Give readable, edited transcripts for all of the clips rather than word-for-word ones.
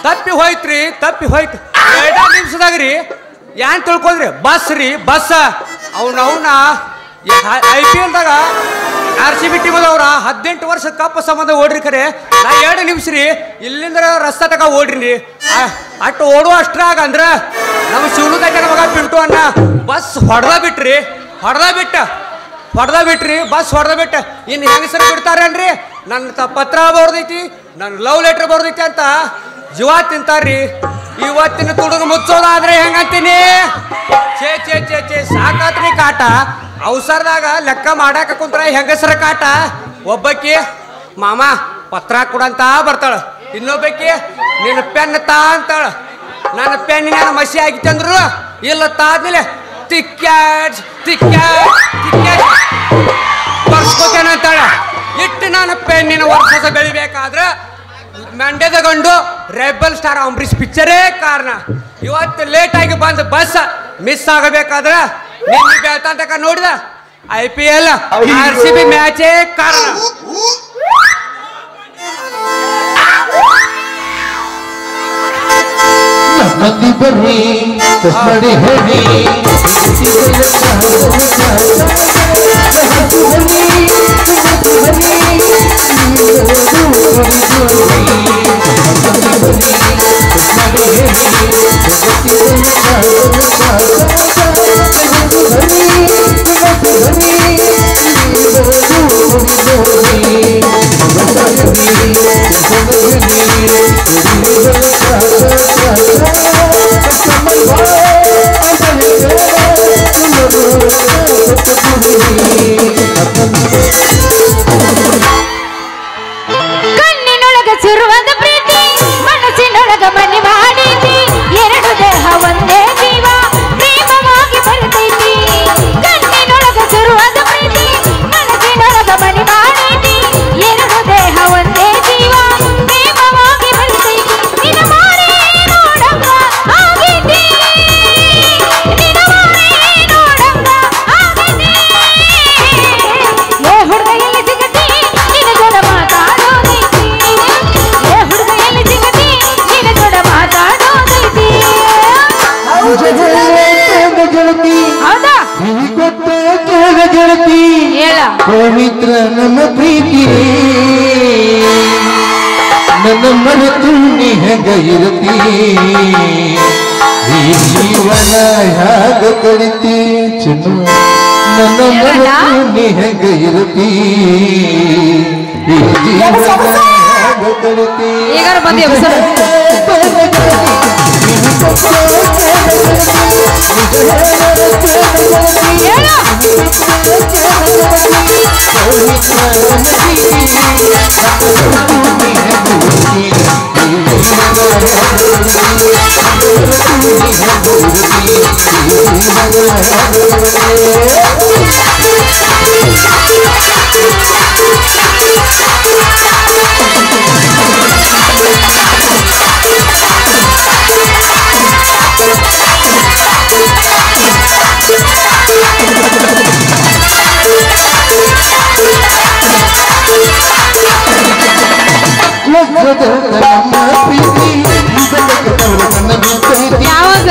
ತಪ್ಪಿ ಹೋಯ್ತ್ರಿ ತಪ್ಪಿ ಹೋಯ್ತು 2 ನಿಮಿಷದಾಗ್ರಿ ಏನ್ ತಿಳ್ಕೊಂಡ್ರಿ ಬಸ್ ರೀ ಬಸ್ ಅವನ IPL ದಾಗ RCB ಟೀಮ್ ಅದವ್ರ 18 ವರ್ಷ ಕಪ್ ಸಂಬಂಧ ಓಡ್ರಿ ಖರೆ ನಾ 2 ನಿಮಿಷ ರೀ ಇಲ್ಲಿಂದ ರಸ್ತೆ ತಕ ಓಡ್ರಿ ಅಟ್ಟು ಓಡುವ ಅಷ್ಟ್ರಾಗ ಅಂದ್ರ ನಮ್ಮ ಶಿವನುದಕ್ಕೆ ಮಗ ಪಿಂಟು ಅಣ್ಣ ಬಸ್ ಹೊಡೆದ ಬಿಟ್ರಿ ಬಸ್ ಹೊಡೆದ ಬಿಟ್ಟ ಇನ್ನು ಹೆಂಗಸರು ಬಿಡ್ತಾರೇನ್ರಿ ನನ್ನ ಪತ್ರ ಬರ್ದೈತಿ ನನ್ನ ಲವ್ ಲೆಟರ್ ಬರ್ದೈತಿ ಅಂತ ಜೀವ ತಿಂತಾರ್ರಿ ಇವತ್ತಿನ ತುಡುಗು ಮುಚ್ಚೋದಾದ್ರೆ ಹೆಂಗಂತೀನಿ ಚೇ ಚೇ ಚೇ ಚೇ ಸಾಕಾತ್ರಿ ಕಾಟ ಅವಸರದಾಗ ಲೆಕ್ಕ ಮಾಡಾಕ ಕುಂತ್ರ ಹೆಂಗಸರ ಕಾಟ ಒಬ್ಬಕ್ಕಿ ಮಾಮ ಪತ್ರ ಕೊಡಂತ ಬರ್ತಾಳ ಇನ್ನೊಬ್ಬಕ್ಕಿ ನಿನ್ನ ಪೆನ್ ತಾ ಅಂತಾಳ ನನ್ನ ಪೆನ್ನಿನ ಮಸಿ ಆಗಿತ್ತಂದ್ರು ಇಲ್ಲ ತಾದ್ಮೇಲೆ ತಿಕ್ಕ್ಯಾಡ್ ಬರ್ಸ್ಕೋತೇನಂತಾಳ ಇಟ್ಟು ನಾನು ಪೆನ್ನಿನ ವರ್ಷ ಬೆಳಿಬೇಕಾದ್ರೆ ಮಂಡ್ಯದ ಗಂಡು ರೆಬಲ್ ಸ್ಟಾರ್ ಅಂಬರೀಶ್ ಪಿಕ್ಚರೇ ಕಾರಣ ಇವತ್ತು ಲೇಟಾಗಿ ಬಂದ ಬಸ್ ಮಿಸ್ ಆಗಬೇಕಾದ್ರೆ ನಿನ್ನೆ ಬೆಳ್ತಂತಕ ನೋಡಿದ IPL RCB ಮ್ಯಾಚೇ ಕಾರಣ ಪವಿತ್ರ ನಮ್ಮ ಪ್ರೀತಿ ನನ್ನ ಮರೆತು ನೀ ಹೆಂಗ ಇರತಿ ಈ ಜೀವನ ಹ್ಯಾಗ ಕಳಿತಿ ಚಿನ್ನು ನನ್ನ ಮರೆತು ನೀ ಹೆಂಗ ಇರತಿ ಈ ಜೀವನ ಹ್ಯಾಗ ಕಳಿತಿ ಈಗಾರ ಬಂದಿ ಯಾವಾಗ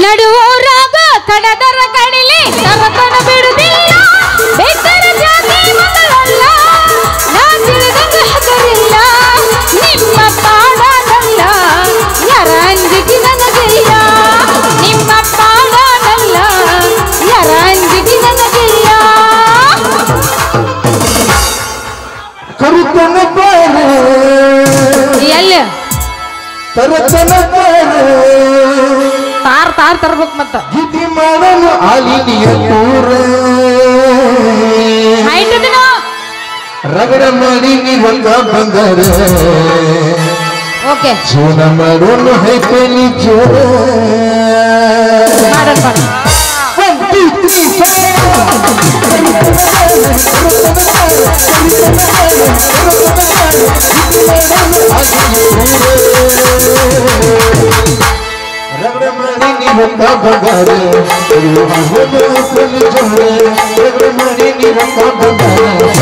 ನಡುವೂರಾಗ ಕಡದರ ಕಡಿಲಿ ತರತನ ಬಿಡುದಿಲ್ಲ ಬೇಸರ ಜಾತಿ ಮಗಳಲ್ಲ ನಾ ತಿಳಿದಂಗ ಹಗರಿಲ್ಲ ನಿಮ್ಮ ಪಾಡನಲ್ಲ ಯಾರ ಅಂಜಿಕೆ ನನಗಿಲ್ಲ ನಿಮ್ಮ ಪಾಡನಲ್ಲ ಯಾರ ಅಂಜಿಕೆ ನನಗಿಲ್ಲ ಕರುತನ ಬಾರೆ ಎಲ್ಲಿ ತರತನ ಬಾರೆ ತಾರ್ ತರ್ಬೇಕು ಮತ್ತ ಗಿಟಿ ಮಾಡಲು ಆಲಿನಿಯ ತೂರ ಹೈಟ್ ದಿನ ರಗಡ ಮಾಡಿ ನೀವಂಗ ಬಂಗಾರ ಓಕೆ ಜೋನ ಮಾಡೋನು ಹೈಪೇಲಿ ಜೋರ ಮಾಡೋಣ 1 2 ರಗಡ ಮಾಡಿ ನೀವಂಗ ಬಂಗಾರ ರಗಡ ಮಾಡಿ ನೀವಂಗ ಬಂಗಾರ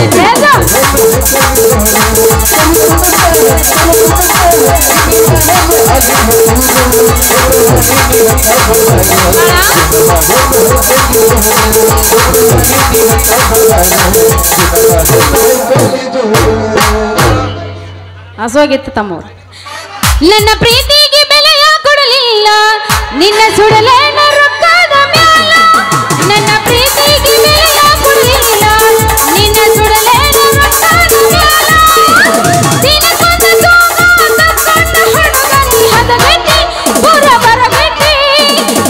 ಹಸುವಾಗಿತ್ತು ತಮ್ಮವ್ರು ನನ್ನ ಪ್ರೀತಿಗೆ ಬೆಲೆಯ ಕೊಡಲಿಲ್ಲ ನಿನ್ನ ಸುಡಲೇನ ರೊಕ್ಕದ ಮ್ಯಾಲ ನನ್ನ ಪ್ರೀತಿಗೆ ಬೆಲೆಯ ಕೊಡಲಿಲ್ಲ ನಿನ್ನ ಸುಡಲೇನ ರೊಕ್ಕದ ಮ್ಯಾಲ ದಿನಕ್ಕೊಂದು ಸೋಗ ತಕ್ಕೊಂಡು ಹುಡುಗನಿ ಹದಗೆಟ್ಟಿ ಪುರ ಬರಗೆಟ್ಟಿ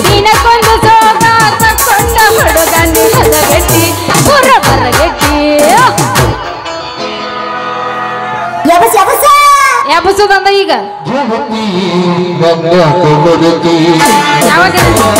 ದಿನಕ್ಕೊಂದು ಸೋಗ ತಕ್ಕೊಂಡ ಹುಡುಗನಿ ಹದಗೆಟ್ಟಿ ಪುರ ಬರಗೆಟ್ಟಿ ಯಾಬಸೋದಂದ ಈಗ ಯಾವಾಗ ಹೌದಾ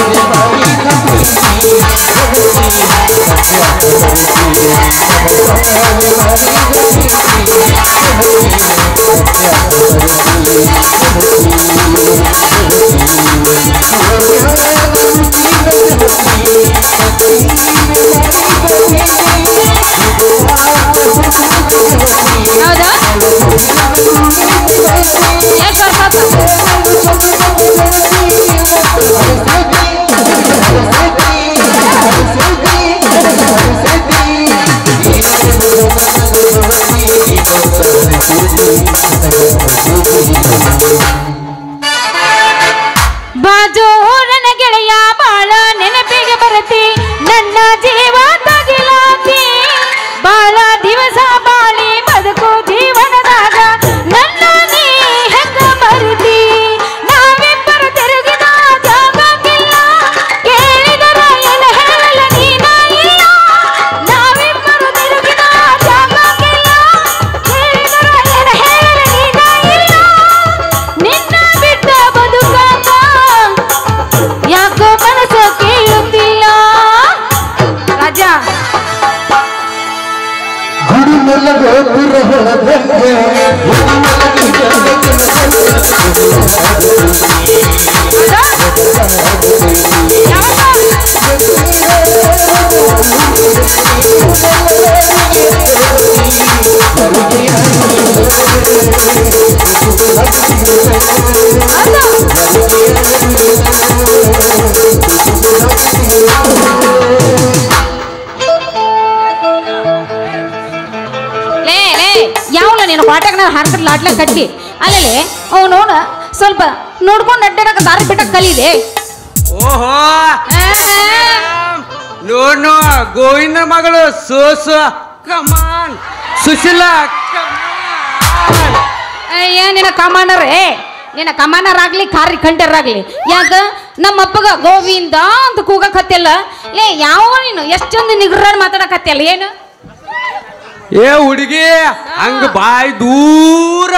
ಬಾಜು ನನ್ನ ಗೆಳೆಯ ಬಾಳ ನೆನಪಿಗೆ ಬರತಿ ನನ್ನ ಜೀವ ತಗಿಲಾತಿ ಬಾಳ ದಿವಸ ಬಾಳಿ ಬದುಕು ಜೀವನದಾಗ ನನ್ನ ನೀ ಹೆಂಗ ಮರಿತಿ ನಾವಿಬ್ಬರು ತಿರುಗಿದ ಜಾಗಕ್ಕಿಲ್ಲ ಕೇಳಿದರ ಎಲ್ಲ ಹೇಳಲ ನೀನ ಇಲ್ಲ ನಾವಿಬ್ಬರು ತಿರುಗಿದ ಜಾಗಕ್ಕಿಲ್ಲ ಕೇಳಿದರ ಎಲ್ಲ ಹೇಳಲ ನೀನ ಇಲ್ಲ ನಿನ್ನ ಬಿಟ್ಟ ಬದುಕಾಗ ಯಾಕೋ ಮನಸ್ಸು ಕೇಳುತ್ತಿಲ್ಲ ರಾಜ ಯಾವಲ್ಲ ನೀನು ಪಾಟಕ್ನ ಹಾರ್ಕಟ್ ಲಾಟ್ಲ ಕಟ್ಟಿ ಅಲ್ಲೇ ಅವ್ ನೋಡ ಸ್ವಲ್ಪ ನೋಡ್ಕೊಂಡು ಅಡ್ಡಾಡಕ ದಾರಿ ಬಿಟ್ಟಕ್ ಕಲಿದೆ ಓಹೋ ನೋಡ್ನು ಗೋವಿಂದ ಮಗಳು ಸೋಸು ಕಮಾನ್ ಸುಶೀಲಾ ಅಯ್ಯ ನಿನ್ನ ಕಮಾನರೇ ನಿನ್ನ ಕಮಾನರ್ ಆಗ್ಲಿ ಕಾರಿ ಕಂಡರ್ ಆಗ್ಲಿ ಯಾಕ ನಮ್ಮ ಅಪ್ಪಗ ಗೋವಿಂದ ಅಂತ ಕೂಗಕ್ ಹತ್ತಿಲ್ಲ ಲೇ ಯಾವ ನೀನು ಎಷ್ಟೊಂದು ನಿಗ್ರಾಡ್ ಮಾತಾಡಕ್ ಹತ್ತಿಲ್ಲ ಏನು ಏ ಹುಡುಗಿ ಹಂಗ ಬಾಯಿ ದೂರ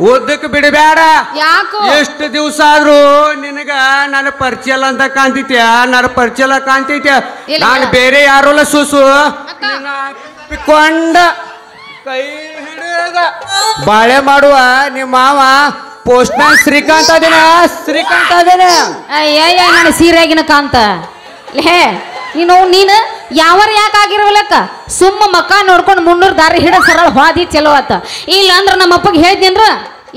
ಓದಕ್ ಬಿಡಬೇಡ. ಯಾಕೋ ಎಷ್ಟು ದಿವಸ ಆದ್ರೂ ನಿನಗ ನನ್ನ ಪರಿಚಯ ಇಲ್ಲ ಅಂತ ಕಾಣ್ತೈತ್ಯ, ನನ್ನ ಪರಿಚಯ ಇಲ್ಲ ಕಾಣ್ತೈತ್ಯ. ಇಲ್ಲ. ನಾನು ಬೇರೆ ಯಾರೋಲ್ಲ ಸೂಸು ಕೊಂಡ ಕೈ ಹಿಡಿದ ಬಾಳೆ ಮಾಡುವ ನಿಮ್ಮ ಮಾವ ಪೋಸ್ಟ್ ಮ್ಯಾನ್ ಶ್ರೀಕಾಂತ್ ಅದೇನ, ಶ್ರೀಕಾಂತ್ ಅದೇನ. ಅಯ್ಯ ನಾನು ಸೀರೆಗಿನ ಕಾಂತ ಲೇ ನೀನು ಯಾವಾರ ಯಾಕೆ ಆಗಿರವಲ್ಲಕ್ಕ ಸುಮ್ಮ ಮಕ್ಕ ನೋಡ್ಕೊಂಡು 300 ದಾರಿ ಹಿಡ ಸರಳ ಹೋದಿ ಚಲೋ ಆತ. ಇಲ್ಲ ಅಂದ್ರೆ ನಮ್ಮ ಅಪ್ಪಗೆ ಹೇಳ್ದೇನ್ರ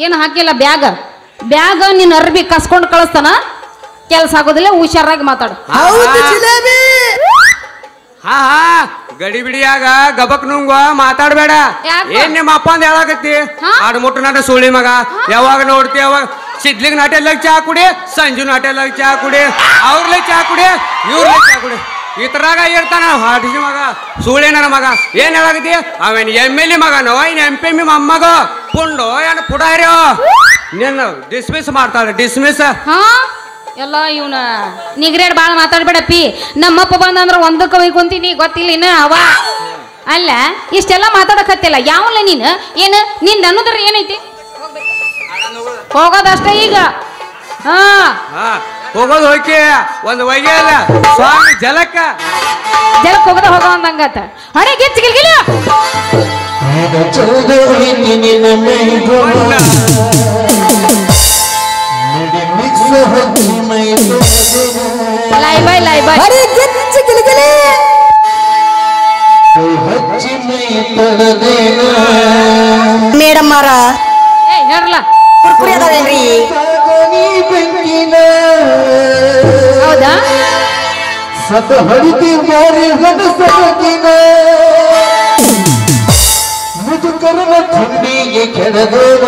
ಏನು ಹಾಕಿಲ್ಲ ಬ್ಯಾಗ್ ನಿನ್ನ ಅರ್ಬಿ ಕಸ್ಕೊಂಡು ಕಳಿಸ್ತಾನ, ಕೆಲಸ ಆಗೋದಿಲ್ಲ. ಹುಷಾರಾಗಿ ಮಾತಾಡು. ಹಾ ಗಡಿ ಬಿಡಿಯಾಗ ಗಬಕ್ ನುಂಗ ಮಾತಾಡ್ಬೇಡ. ಏನ್ ನಿಮ್ಮ ಅಪ್ಪ ಅಂದ ಹೇಳಾಕತ್ತಿ ಆಡು ಮುಟ್ಟು ನಾಟ ಸುಳಿ ಮಗ. ಯಾವಾಗ ನೋಡ್ತಿ ಯಾವಾಗ ಸಿದ್ಲಿಗ್ ನಾಟೆಲ್ಲ ಚಾ ಕುಡಿ, ಸಂಜು ನಾಟೆಲ್ಲ ಚಾ ಕುಡಿ, ಅವ್ರಲ್ಲೇ ಚಾ ಕುಡಿ, ಇವ್ರಲ್ಲೇ ಚಾ ಕುಡಿ, ಈ ತರಾಗ ಇರ್ತಾನ ಹಾಡಿಸಿ ಮಗ ಸುಳಿ ನನ್ನ ಮಗ. ಏನ್ ಹೇಳಾಕತ್ತಿ ಅವೇನ್ MLA ಮಗನೋ ಇನ್ MP ಮೊಮ್ಮಗ ಪುಂಡು ಏನ್ ಪುಡಾರ್ಯೋ ನಿನ್ನ ಡಿಸ್ಮಿಸ್ ಮಾಡ್ತಾಳೆ ಡಿಸ್ಮಿಸ್. ಎಲ್ಲ ಇವನ ನಿಗ್ರೇಡ್ ಭಾಳ ಮಾತಾಡ್ಬೇಡಪ್ಪಿ. ನಮ್ಮಪ್ಪ ಬಂದಂದ್ರ ಒಂದಕ್ಕೆ ಒಯ್ಕೊಂತೀನಿ ಗೊತ್ತಿಲ್ಲ ಇನ್ನು ಅವ ಅಲ್ಲ ಇಷ್ಟೆಲ್ಲ ಮಾತಾಡಕತ್ತಿಲ್ಲ. ಯಾವಲ್ಲ ನೀನು ಏನು ನಿಂದ ಅನ್ನೋದ್ರ ಏನೈತಿ ಹೋಗೋದಷ್ಟೇ ಈಗ. ಹೋಗೋದು ಹೋಗಿ ಒಂದು ವೈಗೆ ಅಲ್ಲ ಸ್ವಾಮಿ ಜಲಕ್ಕ ಹೋಗದ ಹೋಗೋ ಅಂದಂಗತ್ತ ಹೊಡೆ ಗಿಚ್ಚ ಗಿಲ್ಗಿಲ ಲೈ ಬೈ ಮೇಡಮ್ ಮಾರ ಹೇಳಲ್ಲ ಕುರ್ಕುರಿ ಅದಾವೇನ್ರಿ? ಹೌದಾ ಸತ ಹಡಿತಿ ಮಾರಿ ಗಣಸಗಿನ ಮುದುಕರನ ಥಂಡಿಗೆ ಕೆಡದೋಣ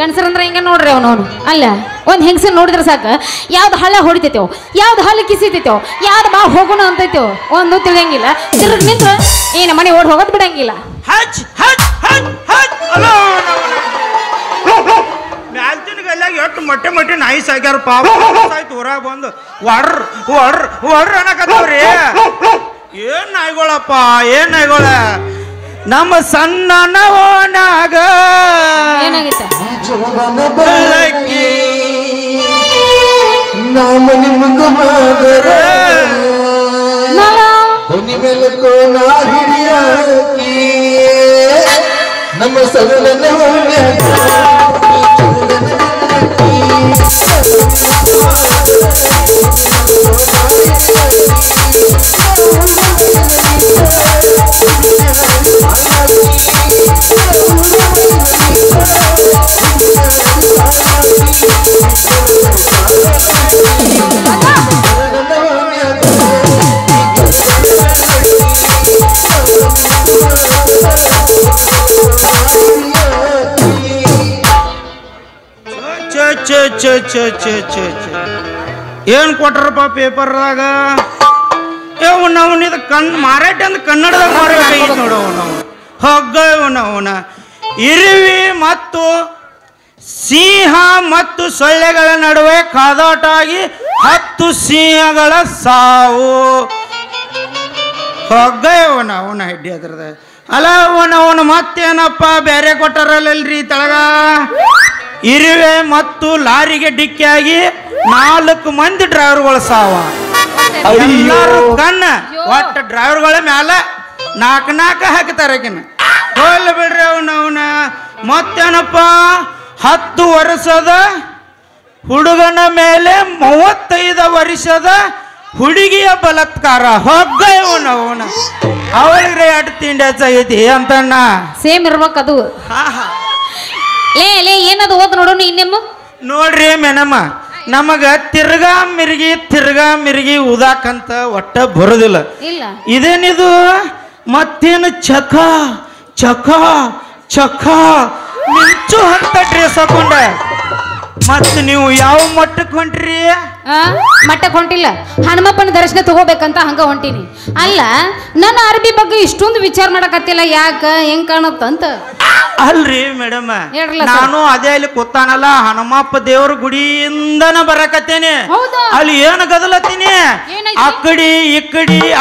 ಗಂಡಸರಂದ್ರೆ ಹಿಂಗ ನೋಡ್ರಿ ಅವನವನು ಅಲ್ಲ ಒಂದ್ ಹೆಂಗಸ ನೋಡಿದ್ರೆ ಸಾಕ ಯಾವ್ದು ಹಳ್ಳ ಹೊಡಿತೈತೇವ್ ಯಾವ್ದು ಹಳ್ಳ ಕಿಸಿತೈತೇವ್ ಯಾವ್ದು ಬಾ ಹೋಗೋಣ ಅಂತೈತೇವ್ ಒಂದು ತಿಳಿಯಂಗಿಲ್ಲ ತಿರುಗ್ ನಿಂತ್ರ ಏನ ಮನೆ ಓಡ್ ಹೋಗೋದ್ ಬಿಡಂಗಿಲ್ಲ ಮ್ಯಾಲ್ತಿನಗೆಲ್ಲ ಎಷ್ಟು ಮೊಟ್ಟೆ ನಾಯಿ ಸಾಕ್ಯಾರ ಪಾಪ ಆಯ್ತು ಊರಾಗ ಬಂದು ಒಡ್ರ ಅನ್ನಕತ್ತವ್ರಿ ಏನ್ ನಾಯಿಗಳಪ್ಪ ಏನ್ ನಾಯಿಗಳ ನಮ್ಮ ಸಣ್ಣ ಓನಾಗ ಏನಾಗಿತ್ತ ನಮ್ಮ ಸಗಲ ಏನ್ ಕೊಟ್ರಪ್ಪ ಪೇಪರ್ದಾಗ ಇದು ಮಾರಾಟ ಅಂದ್ ಕನ್ನಡದಾಗ ಮಾರಾಟ ನೋಡು ಹಗ್ಗ ಅವನ ಇರುವಿ ಮತ್ತು ಸಿಂಹ ಮತ್ತು ಸೊಳ್ಳೆಗಳ ನಡುವೆ ಕಾದಾಟ ಆಗಿ 10 ಸಿಂಹಗಳ ಸಾವು ಹಗ್ಗ ಅವನ ಹೆಡ್ಡಿ ಅದ್ರದ ಅಲ್ಲ ಅವನ ಮತ್ತೇನಪ್ಪ ಬೇರೆ ಕೊಟ್ಟಾರಲ್ಲಲ್ರಿ ತಳಗ ಇರುವೆ ಮತ್ತು ಲಾರಿಗೆ ಡಿಕ್ಕಿಯಾಗಿ 4 ಮಂದಿ ಡ್ರೈವರ್ಗಳ ಸಾವ ಎಲ್ಲಾರು ಕಣ್ಣ ಒಟ್ಟ ಡ್ರೈವರ್ಗಳ ಮ್ಯಾಲ 4 ಹಾಕ್ತಾರಕಿನ ಹೋಲ್ ಬಿಡ್ರಿ ಅವನ ಮತ್ತೇನಪ್ಪ 10 ವರ್ಷದ ಹುಡುಗನ ಮೇಲೆ 35 ವರ್ಷದ ಹುಡುಗಿಯ ಬಲಾತ್ಕಾರ ಹೊಗ್ಗ ಅವನ ಅವಳಿಗೆ ಅಡ್ ತಿಂಡಿ ಹಚ್ಚೈತಿ ಅಂತಣ್ಣ ಸೇಮ್ ಇರ್ಬೇಕದು ಲೇ ಏನದು ಓದ್ ನೋಡೋಣ ಇನ್ನೆಮ್ಮ ನೋಡ್ರಿ ಮೇನಮ್ಮ ನಮಗ ತಿರ್ಗಾ ಮಿರ್ಗಿ ಉದಾಕಂತ ಒಟ್ಟ ಬರೋದಿಲ್ಲ ಇಲ್ಲ ಇದೇನಿದು ಮತ್ತೇನು ಚಕ ಮಿಂಚು ಅಂತ ಡ್ರೆಸ್ ಹಾಕೊಂಡ ಮತ್ ನೀವು ಯಾವ ಮಟ್ಟಕ್ಕೆ ಹೊಂಟ್ರಿ ಮಟ್ಟಕ್ಕೆ ಹೊಂಟಿಲ್ಲ ಹನುಮಪ್ಪನ ದರ್ಶನ ತಗೋಬೇಕಂತ ಹಂಗ ಹೊಂಟೀನಿ ಅಲ್ಲ ನನ್ನ ಅರ್ಬಿ ಬಗ್ಗೆ ಇಷ್ಟೊಂದು ವಿಚಾರ ಮಾಡಕತ್ತಿಲ್ಲ ಯಾಕ ಹೆಂಗ್ ಕಾಣತ್ತಂತ ಅಲ್ರಿ ಮೇಡಮ್ ನಾನು ಅದೇ ಅಲ್ಲಿ ಕೂತಾನಲ್ಲ ಹನುಮಪ್ಪ ದೇವ್ರ ಗುಡಿಯಿಂದನ ಬರಕತ್ತೇನೆ ಅಲ್ಲಿ ಏನು ಗದಲತ್ತೀನಿ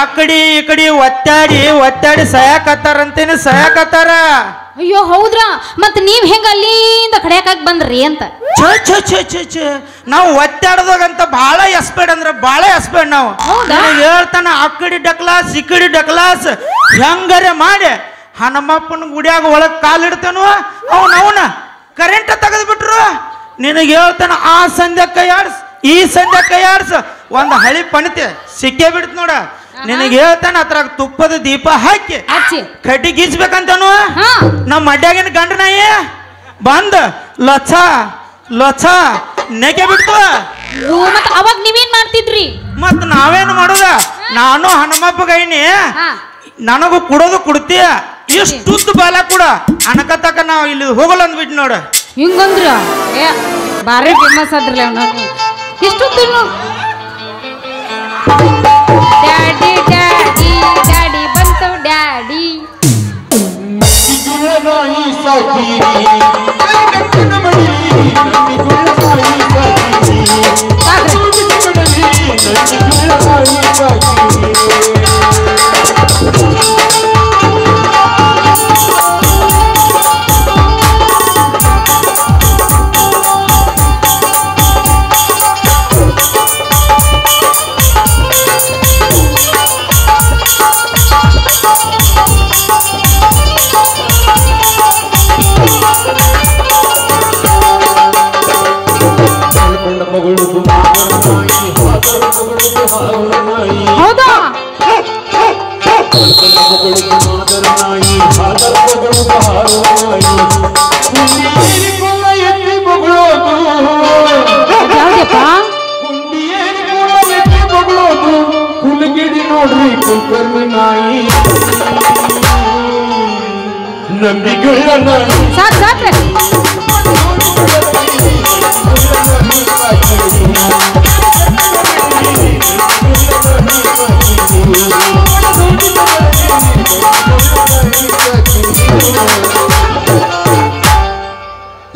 ಅಕ್ಕಡಿ ಒತ್ತಾಡಿ ಸಯಾಕತ್ತಾರಂತೇನೆ ಸಯಾಕತ್ತಾರ ಅಯ್ಯೋ ಹೌದ್ರಾ ಮತ್ ನೀವ್ ಹೆಂಗ ಅಲ್ಲಿಂದ ಕಡೆಯಾಕಾಗಿ ಬಂದ್ರಿ ಅಂತ ನಾವು ಒತ್ತಾಡದಾಗಂತ ಬಹಳ ಎಸ್ಪೇಡ್ ಅಂದ್ರೆ ಬಹಳ ಎಸ್ಪೇಡ್ ನಾವು ಹೇಳ್ತಾನ ಅಕ್ಕಡಿ ಡಕ್ಲಾಸ್ ಹೆಂಗರೆ ಮಾಡಿ ಹನುಮಪ್ಪನ ಗುಡಿಯಾಗ ಒಳಗ್ ಕಾಲಿಡ್ತಾನು ಅವನ ಕರೆಂಟ್ ತೆಗೆದು ಬಿಟ್ರು ನಿನಗೆ ಹೇಳ್ತಾನ ಆ ಸಂಧ್ಯಾ ಕೈಯಾಡ್ಸ್ ಈ ಸಂಧ್ಯಾ ಕೈಯಾಡ್ಸ್ ಒಂದ್ ಹಳಿ ಪಣಿತೆ ಸಿಕ್ಕೇ ಬಿಡ್ತ ನೋಡ ನಿನಗೆ ಹೇಳ್ತಾನ ಅದ್ರಾಗ ತುಪ್ಪದ ದೀಪ ಹಾಕಿ ಕಡ್ಡಿ ಗೀಚ್ಬೇಕಂತಾನು ನಮ್ಮ ಅಡ್ಯಾಗಿನ ಗಂಡ ನಾಯಿ ಬಂದ ಲೊಚ ನೆಗೆ ಬಿಡ್ತು ಅವಾಗ ನೀವೇನ್ ಮಾಡ್ತಿದ್ರಿ ಮತ್ ನಾವೇನು ಮಾಡುದ ನಾನು ಹನುಮಪ್ಪ ಗೈನಿ ನನಗೂ ಕುಡೋದು ಕುಡ್ತೀಯ ಇಷ್ಟುದ್ದ ಬಾಲ ಕೂಡ ಅನಕತಕ ನಾವು ಇಲ್ಲಿ ಹೋಗಲ್ಲ ಅಂದ್ಬಿಟ್ಟು ನೋಡ ಹಿಂಗಂದ್ರ ಬಾರಿ ಫೇಮಸ್ ಆದ್ರಲ್ಲ ಅವನು ಇಷ್ಟುದ್ದ ಡ್ಯಾಡಿ ಬಂತು ಡ್ಯಾಡಿ ಮಗಳದು ಮಾದರ ನಾಯಿ ಹಾದರ ಮಗಳದು ಹಾದರ ನಾಯಿ ಹೌದಾ ಮಗಳದು ಮಾದರ ನಾಯಿ ಹಾದರ ಮಗಳದು ಹಾದರ ನಾಯಿ ಕುಂಡಿಯೇರಿಕೊಳ್ಳ ಎಲ್ಲಿ ಮಗಳೋದು ಯಾವ್ದಪ್ಪ ಕುಂಡಿಯೇರಿಕೊಳ್ಳ ಎಲ್ಲಿ ಮಗಳೋದು ಕುಲಗಿಡಿ ನೋಡ್ರಿ ಕುಲ್ಕರ್ಣಿ ನಾಯಿ ನಂಬಿಕೆಯುಳ್ಳ ನಾಯಿ ಸಾಕ್ ಸಾಕ್ರೆ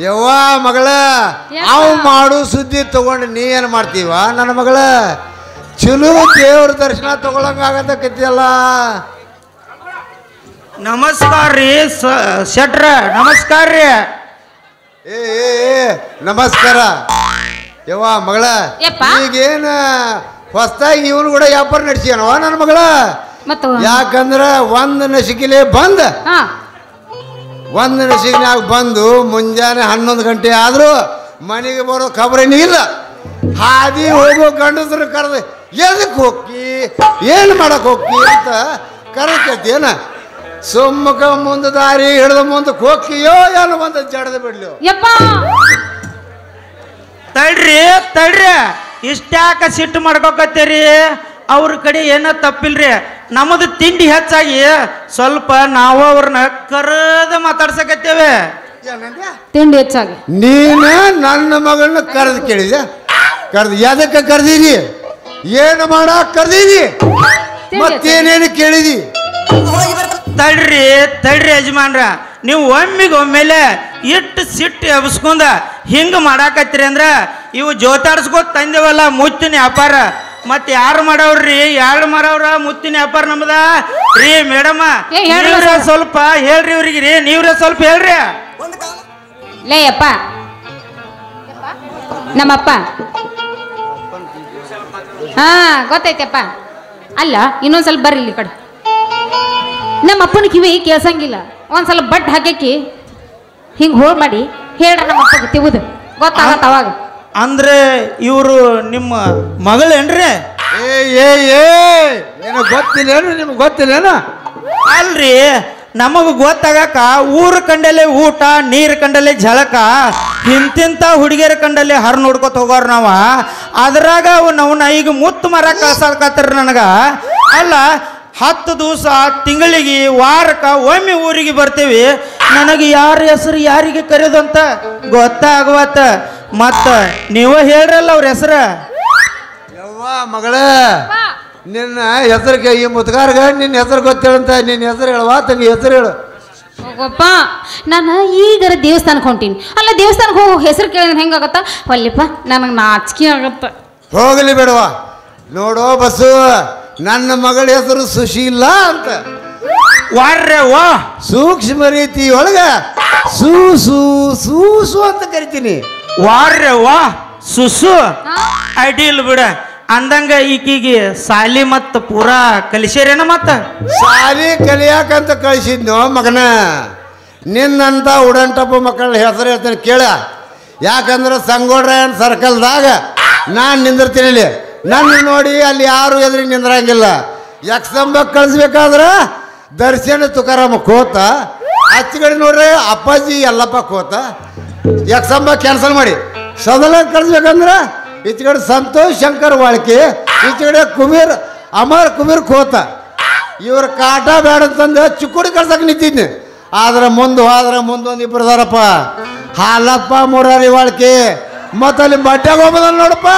ಯವ್ವ ಮಗಳ ಅವ್ ಮಾಡು ಸುದ್ದಿ ತಗೊಂಡು ನೀ ಏನು ಮಾಡ್ತೀವ ನನ್ನ ಮಗಳ ಚಲೋ ದೇವ್ರ ದರ್ಶನ ತಗೊಳಂಗಾಗತ್ತಲ್ಲ. ನಮಸ್ಕಾರ ರೀ ಶೆಟ್ರ ನಮಸ್ಕಾರ ರೀ ಏ ಏ ಏ, ನಮಸ್ಕಾರ ಯವ್ವ ಮಗಳ ಯಪ್ಪ. ಈಗೇನ ಹೊಸ್ತಾಗಿ ಇವನು ಕೂಡ ವ್ಯಾಪಾರ ನಡೆಸ್ಯಾನವ ನನ್ನ ಮಗಳ. ಮತ್ತು ಯಾಕಂದ್ರ ಒಂದ್ ನಸಿಕಿಲೆ ಬಂದ ಹಾ ಒಂದ್ ನಸಿಕಿನಾಗ ಬಂದು ಮುಂಜಾನೆ 11 ಗಂಟೆ ಆದ್ರೂ ಮನೆಗೆ ಬರೋ ಖಬರೇನೂ ಇಲ್ಲ. ಹಾದಿ ಹೋಗೋ ಗಂಡಸ್ರು ಕರೆದು ಎದಕ್ಕೆ ಹೋಗಿ ಏನು ಮಾಡಕ್ ಹೋಗಿ ಅಂತ ಕರೆತೇನ ಸುಮ್ಮಕ ಮುಂದೆ ದಾರಿ ಹಿಡಿದ ಮುಂದಕ್ಕೆ ಹೋಗಿಯೋ ಏನೋ ಒಂದು ಜಡದ ಬಿಡ್ಲಿ. ಯಪ್ಪ ತಡ್ರಿ ತಡ್ರಿ ಇಷ್ಟ್ಯಾಕ ಸಿಟ್ಟು ಮಾಡ್ಕೊಕತ್ತೀರಿ ಅವ್ರ ಕಡೆ ಏನೋ ತಪ್ಪಿಲ್ರಿ ನಮ್ಮದು ತಿಂಡಿ ಹೆಚ್ಚಾಗಿ ಸ್ವಲ್ಪ ನಾವು ಅವ್ರನ್ನ ಕರೆದ ಮಾತಾಡ್ಸಕತ್ತೇವೆ ತಿಂಡಿ ಹೆಚ್ಚಾಗಿ ನೀನು ನನ್ನ ಮಗಳನ್ನ ಕರೆದು ಕೇಳಿದೆ ಕರೆದು ಎದಕ್ಕೆ ಕರೆದೀನಿ ಏನು ಮಾಡಕ್ ಕರೆದೀನಿ ಮತ್ತೇನೇನು ಕೇಳಿದಿ. ತಡ್ರಿ ತಡ್ರಿ ಯಜಮಾನ್ರ ನೀವು ಒಮ್ಮೆಲೆ ಇಟ್ಟು ಸಿಟ್ಟು ಎಬ್ಸ್ಕೊಂಡ ಹಿಂಗೆ ಮಾಡಾಕತ್ತೀರಿ ಅಂದ್ರ ಇವು ಜೋತಾಡ್ಸ್ಕೊತ ತಂದೇವಲ್ಲ ಮುತ್ತಿನ ವ್ಯಾಪಾರ ಮತ್ತೆ ಯಾರು ಮಾಡವ್ರಿ ಯಾರು ಮಾಡವ್ರ ಮುತ್ತಿನ ವ್ಯಾಪಾರ ನಮ್ದ ರೀ ಮೇಡಮ್ಮ ಏ, ಹೇಳ್ರಿ ನೀವ್ರ ಸರ್. ಸ್ವಲ್ಪ ಹೇಳ್ರಿ ಇವ್ರಿಗೆ ರೀ ನೀವ್ರ ಸ್ವಲ್ಪ ಹೇಳ್ರಿ ಲೇ ಅಪ್ಪ ನಮ್ಮಪ್ಪ ಹಾ ಗೊತ್ತೈತಪ್ಪ ಅಲ್ಲ ಇನ್ನೊಂದ್ ಸ್ವಲ್ಪ ಬರ್ರಿ ಇಲ್ಲಿ ಈ ಕಡೆ ನಮ್ಮ ಅಪ್ಪನ ಕಿವಿ ಕೇಳ್ಸಂಗಿಲ್ಲ ಒಂದ್ಸಲ ಬಟ್ ಹಾಕಿ ಹಿಂಗ್ ಹೋಳ್ ಮಾಡಿ ಹೇಳ್ರ ನಮ್ಮ ಅಪ್ಪಗೆ ತಿವುದು ಗೊತ್ತಾಗತ್ತ ಅವಾಗ. ಅಂದ್ರೆ ಇವರು ನಿಮ್ಮ ಮಗಳೇನ್ರಿ ಏ ಏ ಏ ಏನು ಗೊತ್ತಿಲ್ಲೇನು ನಿಮ್ಗೆ ಗೊತ್ತಿಲ್ಲೇನು ಅಲ್ರಿ ನಮಗ ಗೊತ್ತಾಗಕ ಊರು ಕಂಡಲೆ ಊಟ ನೀರು ಕಂಡಲೆ ಝಳಕ ಇಂತಿಂತ ಹುಡುಗಿಯರ ಕಂಡಲೆ ಹರ್ ನೋಡ್ಕೊತ ಹೋಗೋರ್ ನಾವ ಅದ್ರಾಗ ಅವನ್ನ ಈಗ ಮುತ್ತು ಮರ ಕಳ್ಸಾಕತ್ತಾರ ನನಗ ಅಲ್ಲ 10 ದಿವಸ ತಿಂಗಳಿಗೆ ವಾರಕ್ಕೆ ಒಮ್ಮೆ ಊರಿಗೆ ಬರ್ತೀವಿ ನನಗೆ ಯಾರ ಹೆಸರು ಯಾರಿಗೆ ಕರೆಯೋದು ಅಂತ ಗೊತ್ತಾಗವತ್ತ ಮತ್ತ ನೀವ ಹೇಳ್ರಲ್ಲ ಅವ್ರ ಹೆಸರು ಯವ್ವ ಮಗಳ ನಿನ್ನ ಹೆಸರಿಗೆ ಈ ಮುತ್ಗಾರ್ಗ ನಿನ್ನ ಹೆಸರು ಗೊತ್ತೇಳಂತ ನಿನ್ನ ಹೆಸರು ಹೇಳುವ ತಂಗಿ ಹೆಸರು ಹೇಳು. ಹೋಗಪ್ಪ ನಾನು ಈಗರ ದೇವಸ್ಥಾನಕ್ಕೆ ಹೊಂಟೀನಿ ಅಲ್ಲ ದೇವಸ್ಥಾನಕ್ಕೆ ಹೋಗೋ ಹೆಸರು ಕೇಳಿದ್ರೆ ಹೆಂಗಾಗತ್ತ ಒಲ್ಲಿಪ್ಪ ನನಗೆ ನಾಚಿಕೆ ಆಗತ್ತ. ಹೋಗಲಿ ಬೇಡವ ನೋಡೋ ಬಸ್ಸು ನನ್ನ ಮಗಳ ಹೆಸರು ಸುಶೀಲ ಅಂತ ವಾರ್ರೆ ವಾ ಸೂಕ್ಷ್ಮ ರೀತಿ ಒಳಗ ಸೂ ಸೂ ಸೂ ಸೂ ಅಂತ ಕರಿತೀನಿ. ವಾರ್ರೆ ವಾ ಸುಸು ಅಡ್ಡಿಲ್ ಬಿಡ ಅಂದಂಗ ಈಕಿಗೆ ಸಾಲಿ ಮತ್ತ ಪೂರಾ ಕಲಿಸ್ಯಾರೇನ ಮತ್ತ ಶಾಲಿ ಕಲಿಯಾಕಂತ ಕಳಿಸಿದ್ನೋ ಮಗನ ನಿನ್ನಂತ ಉಡಂಟಪ್ಪ ಮಕ್ಕಳ ಹೆಸರು ಹೇಳ್ತಾನೆ ಕೇಳ. ಯಾಕಂದ್ರೆ ಸಂಗೋಡ್ರಾಯನ್ ಸರ್ಕಲ್ದಾಗ ನಾನು ನಿಂದಿರ್ತೀನಿ ಇಲ್ಲಿ. ನನ್ನ ನೋಡಿ ಅಲ್ಲಿ ಯಾರು ಎದುರಿಗೆ ನಿಂದ್ರಂಗಿಲ್ಲ. ಯಕ್ಷಂಬಕ್ಕೆ ಕಳಿಸ್ಬೇಕಾದ್ರೆ ದರ್ಶನ ತುಕಾರಾಮ ಕೋತ ಅಚ್ಚಗಡೆ ನೋಡ್ರಿ ಅಪ್ಪಾಜಿ ಯಲ್ಲಪ್ಪ ಕೋತ ಯಕ್ಷಂಬ ಕ್ಯಾನ್ಸಲ್ ಮಾಡಿ ಸದಲ ಕಳಿಸ್ಬೇಕಂದ್ರೆ ಈಚೆಗಡೆ ಸಂತೋಷ್ ಶಂಕರ್ ವಾಳ್ಕೆ ಈಚೆಗಡೆ ಕುಬೇರ್ ಅಮರ್ ಕುಬೇರ್ ಖೋತ ಇವ್ರ ಕಾಟ ಬೇಡ ಅಂತಂದು ಚಿಕ್ಕುಡಿ ಕಳ್ಸಕ್ಕೆ ನಿಂತಿದ್ನಿ. ಆದ್ರೆ ಮುಂದೆ ಹೋದ್ರೆ ಮುಂದೊಂದು ಇಬ್ಬರು ಅದಾರಪ್ಪ ಹಾಲಪ್ಪ ಮುರಾರಿ ವಾಳ್ಕೆ ಮತ್ತು ಅಲ್ಲಿ ಬಡ್ಡ್ಯಾಗ ಹೋಗೋದಲ್ಲ ನೋಡಪ್ಪ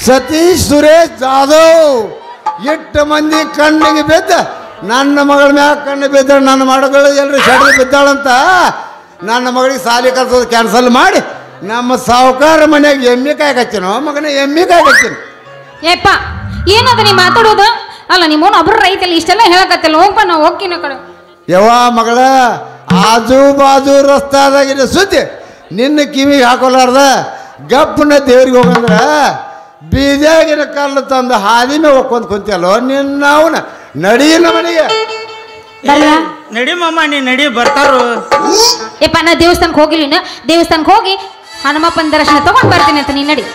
ಸತೀಶ್ ಸುರೇಶ್ ಜಾಧವ್ 8 ಮಂದಿ ಕಣ್ಣಿಗೆ ಬಿದ್ದ ನನ್ನ ಮಗಳ ಮ್ಯಾಗ ಕಣ್ಣು ಬಿದ್ದ ನನ್ನ ಮಗಳು ಎಲ್ಲರೂ ಸೆಡ್ದು ಬಿದ್ದಾಳಂತ ನನ್ನ ಮಗಳಿಗೆ ಸಾಲಿ ಕಲ್ಸೋದು ಕ್ಯಾನ್ಸಲ್ ಮಾಡಿ ನಮ್ಮ ಸಾವುಕಾರ ಮನೆಯಾಗ ಎಮ್ಮೆ ಕಾಯ್ಕಚ್ಚಿನೋ ಮಗನ ಎಮ್ಮೆ ಕಾಯ್ಕಚ್ಚಿನ. ಏಪ್ಪ ಏನದ ನೀ ಮಾತಾಡೋದು ಅಲ್ಲ ನಿಮ್ಮವನು ಒಬ್ರು ರೈತಲ್ಲ ಇಷ್ಟೆಲ್ಲ ಹೇಳಕತ್ತಿಲ್ಲ ಹೋಗ್ಪ ನಾವು ಹೋಗ್ಕಿನ ಕಡೆ. ಯವ್ವ ಮಗಳ ಆಜು ಬಾಜು ರಸ್ತಾದಾಗಿನ ಸುದ್ದಿ ನಿನ್ನ ಕಿವಿಗೆ ಹಾಕೋಲಾರ್ದ ಗಪ್ಪನ ದೇವ್ರಿಗೆ ಹೋಗಂದ್ರ ಬೀಜಾಗಿನ ಕಲ್ಲು ತಂದು ಹಾದಿನ ಹೋಗ್ಕೊಂತ ಕುಂತಿಯಲ್ಲೋ ನಿನ್ನ ಅವನ ನಡಿಯಿನ ಮನೆಗೆ. ನಡಿ ಮಾಮ ನೀ ನಡಿ ಬರ್ತಾರು. ಏಪ್ಪ ನಾ ದೇವಸ್ಥಾನಕ್ಕೆ ಹೋಗಿಲ್ಲ ದೇವಸ್ಥಾನಕ್ಕೆ ಹೋಗಿ ಹನುಮಪ್ಪನ ದರ್ಶನ ತಗೊಂಡ್ ಬರ್ತೀನಿ ಅಂತ ನೀನ್ ನಡಿ.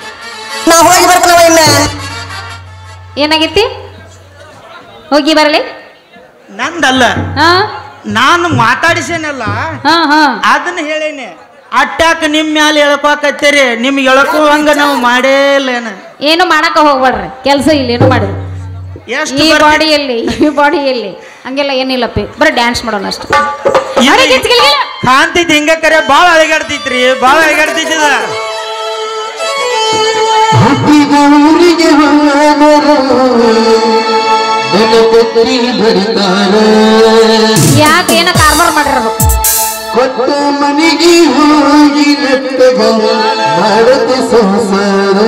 ನಾ ಹೋಗಿ ಬರ್ತೀನವ ಇನ್ನ. ಏನಾಗೈತಿ? ಹೋಗಿ ಬರಲಿ. ನಂದಲ್ಲ, ಹಾ ನಾನು ಮಾತಾಡಿಸೇನಲ್ಲ ಹಾ ಹಾ ಅದನ್ನ ಹೇಳೇನೆ. ಅಟ್ಟಾಕ ನಿಮ್ ಮ್ಯಾಲ ಎಳ್ಕೊಕತ್ತೀರಿ, ನಿಮ್ಗೆ ಎಳ್ಕೋವಂಗ ನಾವು ಮಾಡೇ ಇಲ್ಲೇನ. ಏನು ಮಾಡಕ ಹೋಗ್ಬೇಡ್ರಿ, ಕೆಲಸ ಇಲ್ಲ ಏನು ಮಾಡಿದ್ರು ಎಷ್ಟು ಈ ಬಾಡಿಯಲ್ಲಿ ಹಂಗೆಲ್ಲ ಏನಿಲ್ಲಪ್ಪಿ, ಬರೀ ಡ್ಯಾನ್ಸ್ ಮಾಡೋಣ ಅಷ್ಟು. ಕಾಂತೈತಿ ಹಿಂಗ ಕರೆ ಬಾಳ ಅಳಿಗಾಡ್ತೈತ್ರಿ, ಬಾಳ ಅಳಿಗಾಡ್ತೈತಿದ. ಹುಟ್ಟಿದ ಊರಿಗೆ ಯಾಕೆ ಏನ ಕಾರ್ಬಾರ್ ಮಾಡಿರೋದು? ಕೊಟ್ಟ ಮನೆಗೆ ಹೋಗಿ ನೆಟ್ಟಗ ಮಾಡದೆ ಸಂಸಾರ.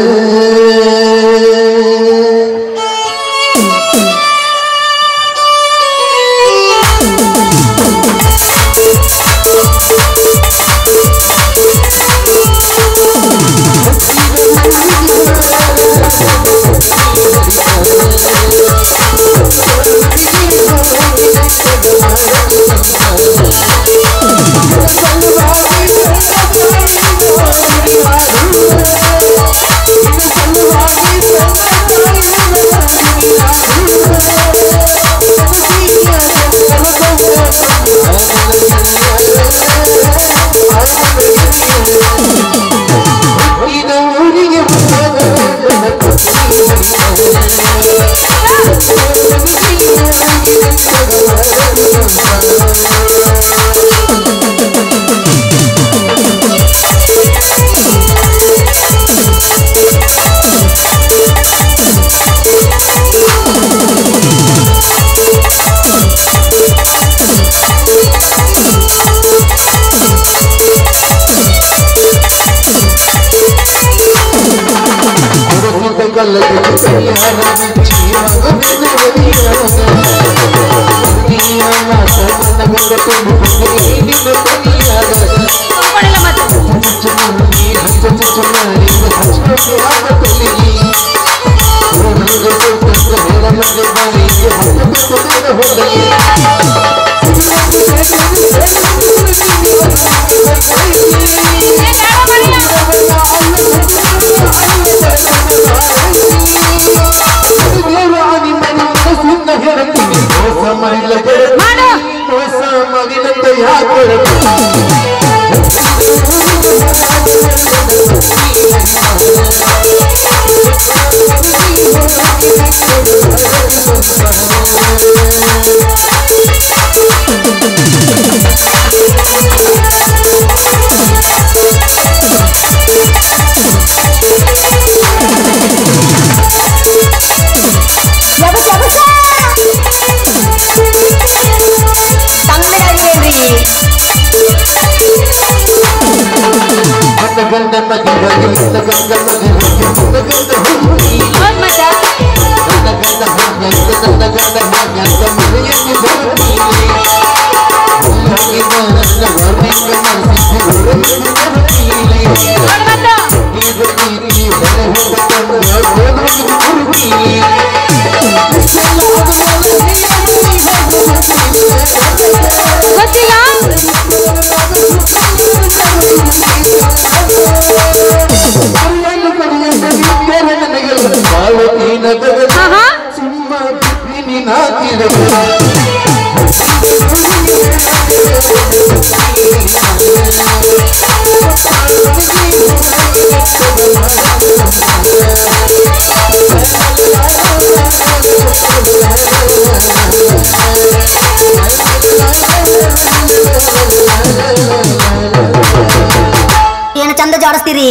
ಏನು ಚಂದ ಜಾಡಿಸ್ತೀರಿ?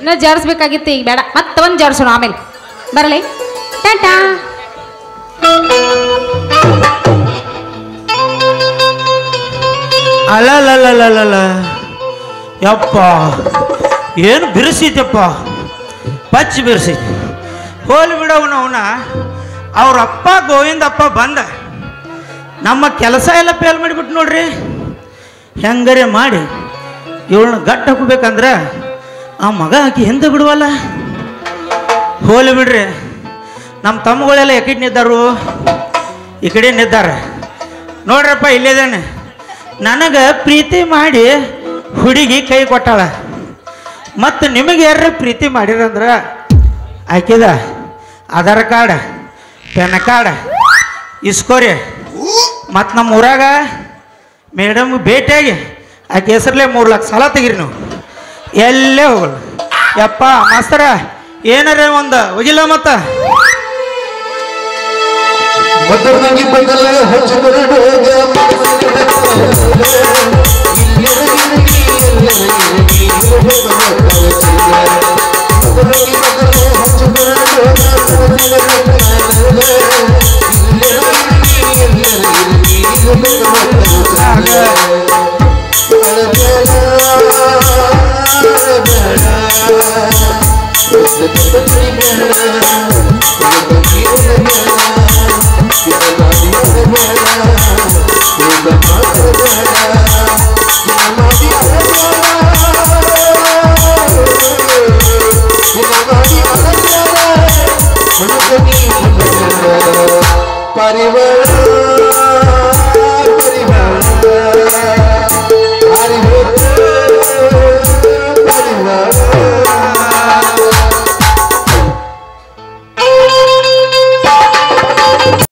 ಇನ್ನ ಜಾಡಿಸ್ಬೇಕಾಗಿತ್ತು, ಈಗ ಬೇಡ, ಮತ್ತೆ ಒಂದು ಜಾಡಿಸೋಣ ಆಮೇಲೆ. ಬರಲಿ. ಟಾಟಾ. ಅಲ್ಲ ಯಪ್ಪ, ಏನು ಬಿರುಸೈತಪ್ಪ, ಪಚ್ಚಿ ಬಿರುಸೈತಿ. ಹೋಲಿ ಬಿಡವನ ಅವನ ಅವ್ರ ಅಪ್ಪ ಗೋವಿಂದಪ್ಪ ಬಂದ ನಮ್ಮ ಕೆಲಸ ಎಲ್ಲ ಫೇಲ್ ಮಾಡಿಬಿಟ್ಟು ನೋಡ್ರಿ. ಹೆಂಗರೆ ಮಾಡಿ ಇವಳನ್ನ ಗಟ್ಟ ಹಾಕಬೇಕಂದ್ರೆ ಆ ಮಗ ಆಕಿ ಎಂತ ಬಿಡುವಲ್ಲ. ಹೋಲಿ ಬಿಡ್ರಿ, ನಮ್ಮ ತಮ್ಮಗಳೆಲ್ಲ ಯಾಕಡೆ ನಿದ್ದಾರು? ಈ ಕಡೆ ನಿದ್ದಾರೆ ನೋಡ್ರಪ್ಪ, ಇಲ್ಲಿದ್ದಾನೆ. ನನಗೆ ಪ್ರೀತಿ ಮಾಡಿ ಹುಡುಗಿ ಕೈ ಕೊಟ್ಟಾಳ. ಮತ್ತು ನಿಮಗೆ ಯಾರು ಪ್ರೀತಿ ಮಾಡಿರಂದ್ರ ಆಕಿದ ಆಧಾರ್ ಕಾರ್ಡ್ ಪ್ಯಾನ್ ಕಾರ್ಡ್ ಇಸ್ಕೋರಿ ಮತ್ತು ನಮ್ಮ ಊರಾಗ ಮೇಡಮ್ ಭೇಟಿಯಾಗಿ ಆಕೆ ಹೆಸರಲ್ಲೇ 3 ಲಕ್ಷ ಸಾಲ ತೆಗೀರಿ ನೀವು ಎಲ್ಲೇ ಹೋಗಲ್ಲ ಯಪ್ಪ ಮಾಸ್ತರ ಏನಾರ ಒಂದು ಹೋಗಿಲ್ಲ ಮತ್ತ ಮದರ್ನಾಗಿ ಬದಲ